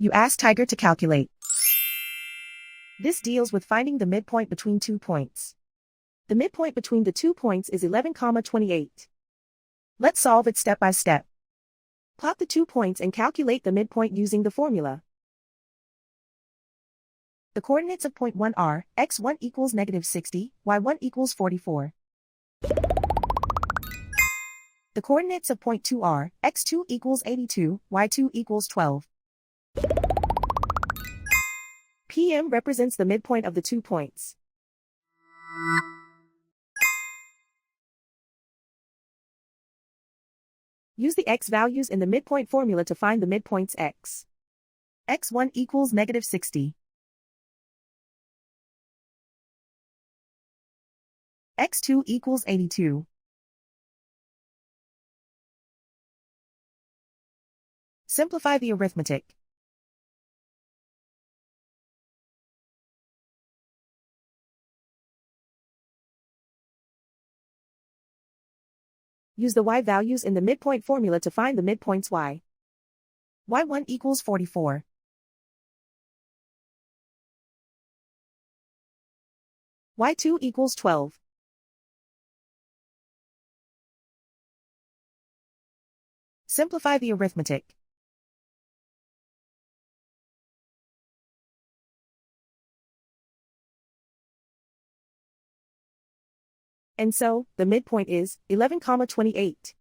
You ask Tiger to calculate. This deals with finding the midpoint between 2 points. The midpoint between the 2 points is 11,28. Let's solve it step by step. Plot the 2 points and calculate the midpoint using the formula. The coordinates of point 1 are, x1 equals -60, y1 equals 44. The coordinates of point 2 are, x2 equals 82, y2 equals 12. PM represents the midpoint of the 2 points. Use the x values in the midpoint formula to find the midpoints x. x1 equals -60. x2 equals 82. Simplify the arithmetic. Use the y values in the midpoint formula to find the midpoints y. y1 equals 44. y2 equals 12. Simplify the arithmetic. And so, the midpoint is 11,28.